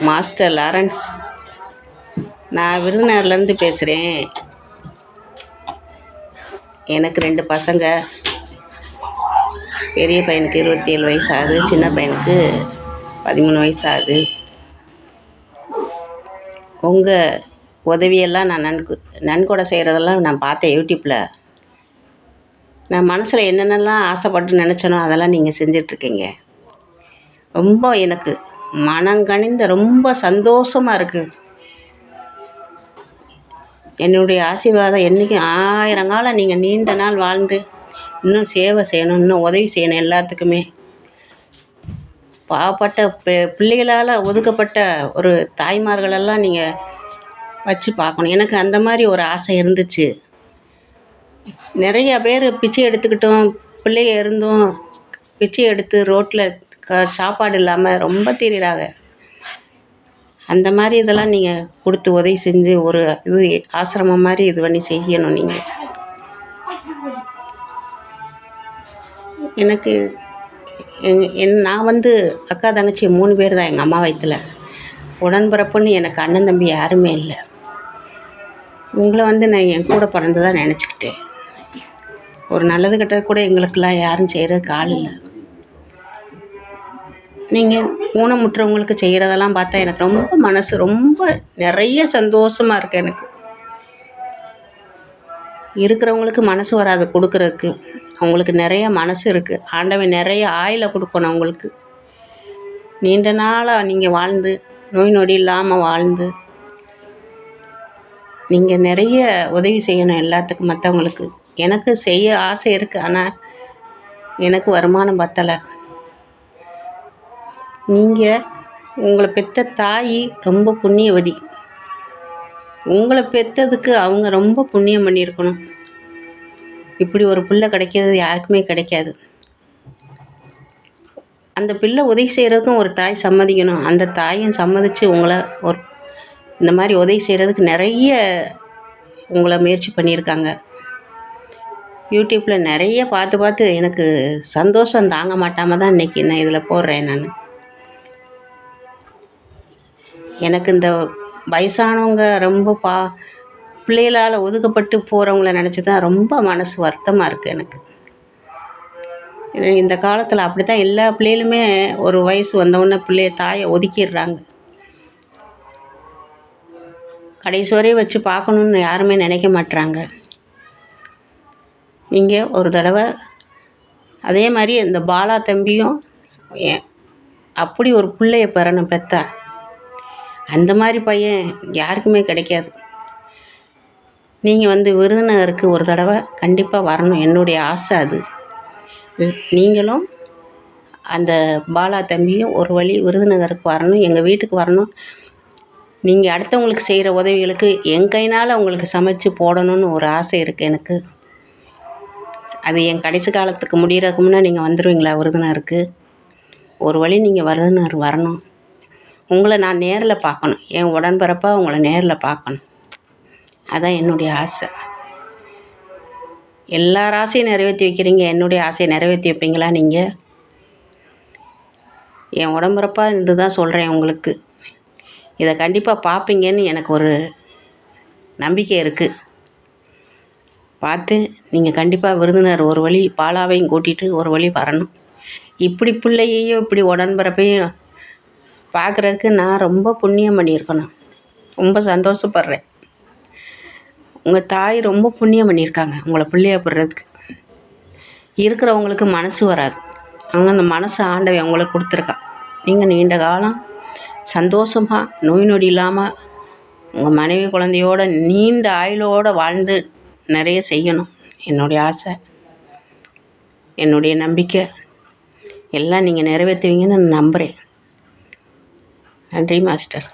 Master Lawrence, நான் விருதுநகர்லேருந்து பேசுகிறேன். எனக்கு 2 பசங்க. பெரிய பையனுக்கு 27 வயசு ஆகுது, சின்ன பையனுக்கு 13 வயசு ஆகுது. உங்கள் உதவியெல்லாம் நான் நன்கொடை செய்கிறதெல்லாம் நான் பார்த்தேன் யூடியூப்பில். நான் மனசில் என்னென்னலாம் ஆசைப்பட்டு நினச்சேனோ அதெல்லாம் நீங்கள் செஞ்சிட்ருக்கீங்க. ரொம்ப எனக்கு மனங்கனிந்த ரொம்ப சந்தோஷமாக இருக்குது. என்னுடைய ஆசீர்வாதம் என்றைக்கும் 1000 காலம் நீங்கள் நீண்ட நாள் வாழ்ந்து இன்னும் சேவை செய்யணும், இன்னும் உதவி செய்யணும் எல்லாத்துக்குமே. பாவப்பட்ட பிள்ளைகளால் ஒதுக்கப்பட்ட ஒரு தாய்மார்களெல்லாம் நீங்கள் வச்சு பார்க்கணும். எனக்கு அந்த மாதிரி ஒரு ஆசை இருந்துச்சு. நிறையா பேர் பிச்சை எடுத்துக்கிட்டோம், பிள்ளைங்க இருந்தும் பிச்சை எடுத்து ரோட்டில் சாப்பாடு இல்லாமல் ரொம்ப திரிகிறாங்க. அந்த மாதிரி இதெல்லாம் நீங்கள் கொடுத்து உதவி செஞ்சு ஒரு இது ஆசிரமம் மாதிரி இது பண்ணி செய்யணும். நீங்கள் எனக்கு நான் அக்கா தங்கச்சி 3 பேர் தான் எங்கள் அம்மா வயிற்றுல. உடன்பிறப்புன்னு எனக்கு அண்ணன் தம்பி யாருமே இல்லை. உங்களை நான் என் கூட பிறந்ததாக நினச்சிக்கிட்டேன். ஒரு நல்லது கெட்டது கூட எங்களுக்கெல்லாம் யாரும் செய்கிறதுக்கு ஆள் இல்லை. நீங்கள் ஊனமுற்றவங்களுக்கு செய்கிறதெல்லாம் பார்த்தா எனக்கு ரொம்ப மனசு ரொம்ப நிறைய சந்தோஷமாக இருக்குது. எனக்கு இருக்கிறவங்களுக்கு மனசு வராது கொடுக்குறதுக்கு. அவங்களுக்கு நிறைய மனசு இருக்குது. ஆண்டவன் நிறைய ஆயிலை கொடுக்கணும் அவங்களுக்கு. நீண்ட நாளாக நீங்கள் வாழ்ந்து நோய் நொடி இல்லாமல் வாழ்ந்து நீங்கள் நிறைய உதவி செய்யணும் எல்லாத்துக்கும், மற்றவங்களுக்கு. எனக்கு செய்ய ஆசை இருக்குது, ஆனால் எனக்கு வருமானம் பத்தலை. நீங்கள் உங்களை பெற்ற தாய் ரொம்ப புண்ணியவதி. உங்களை பெற்றதுக்கு அவங்க ரொம்ப புண்ணியம் பண்ணியிருக்கணும். இப்படி ஒரு பிள்ளை கிடைக்கிறது யாருக்குமே கிடைக்காது. அந்த பிள்ளை உதவி செய்கிறதுக்கும் ஒரு தாய் சம்மதிக்கணும். அந்த தாயும் சம்மதித்து உங்களை இந்த மாதிரி உதவி செய்கிறதுக்கு நிறைய உங்களை முயற்சி பண்ணியிருக்காங்க. யூடியூப்பில் நிறைய பார்த்து எனக்கு சந்தோஷம் தாங்க மாட்டாமல் தான் இன்றைக்கி நான் இதில் போடுறேன். எனக்கு இந்த வயசானவங்க ரொம்ப பிள்ளைகளால் ஒதுக்கப்பட்டு போகிறவங்கள நினச்சி தான் ரொம்ப மனசு வருத்தமாக இருக்குது எனக்கு. இந்த காலத்தில் அப்படி தான் எல்லா பிள்ளைகளுமே ஒரு வயசு வந்தவுடனே தாயை ஒதுக்கிடுறாங்க. கடைசி வரையும் வச்சு பார்க்கணுன்னு யாருமே நினைக்க மாட்டுறாங்க. நீங்கள் ஒரு தடவை அதே மாதிரி இந்த பாலா தம்பியும் அப்படி ஒரு பிள்ளைய பெற்றா அந்த மாதிரி பையன் யாருக்குமே கிடைக்காது. நீங்கள் விருதுநகருக்கு ஒரு தடவை கண்டிப்பாக வரணும். என்னுடைய ஆசை அது. நீங்களும் அந்த பாலா தம்பியும் ஒரு வழி விருதுநகருக்கு வரணும், எங்கள் வீட்டுக்கு வரணும். நீங்கள் அடுத்தவங்களுக்கு செய்கிற உதவிகளுக்கு என் கையினால் உங்களுக்கு சமைச்சு போடணும்னு ஒரு ஆசை இருக்குது எனக்கு. அது என் கடைசி காலத்துக்கு முடிகிறதுக்கு முன்னே நீங்கள் வந்துடுவீங்களா விருதுநகருக்கு? ஒரு வழி நீங்கள் விருதுநகர் வரணும். உங்களை நான் நேரில் பார்க்கணும். என் உடன்பிறப்பாக உங்களை நேரில் பார்க்கணும். அதான் என்னுடைய ஆசை. எல்லார் ஆசையும் நிறைவேற்றி வைக்கிறீங்க, என்னுடைய ஆசையை நிறைவேற்றி வைப்பீங்களா நீங்கள்? என் உடன்பிறப்பாக இருந்து தான் சொல்கிறேன் உங்களுக்கு. இதை கண்டிப்பாக பார்ப்பீங்கன்னு எனக்கு ஒரு நம்பிக்கை இருக்குது. பார்த்து நீங்கள் கண்டிப்பாக விருதுநகர் ஒரு வழி பாலாவையும் கூட்டிகிட்டு ஒரு வழி வரணும். இப்படி பிள்ளையையும் இப்படி உடன்பிறப்பையும் பார்க்குறதுக்கு நான் ரொம்ப புண்ணியம் பண்ணியிருக்கணும். ரொம்ப சந்தோஷப்படுறேன். உங்கள் தாய் ரொம்ப புண்ணியம் பண்ணியிருக்காங்க உங்களை பிள்ளைய பெறதுக்கு. இருக்கிறவங்களுக்கு மனசு வராது, அவங்க அந்த மனசு ஆண்டவன் அவங்களுக்கு கொடுத்துருக்கான். நீங்கள் நீண்ட காலம் சந்தோஷமாக நோய் நொடி இல்லாமல் உங்கள் மனைவி குழந்தையோட நீண்ட ஆயுளோடு வாழ்ந்து நிறைய செய்யணும். என்னுடைய ஆசை, என்னுடைய நம்பிக்கை எல்லாம் நீங்கள் நிறைவேற்றுவீங்கன்னு நான் நம்புகிறேன். நன்றி மாஸ்டர்.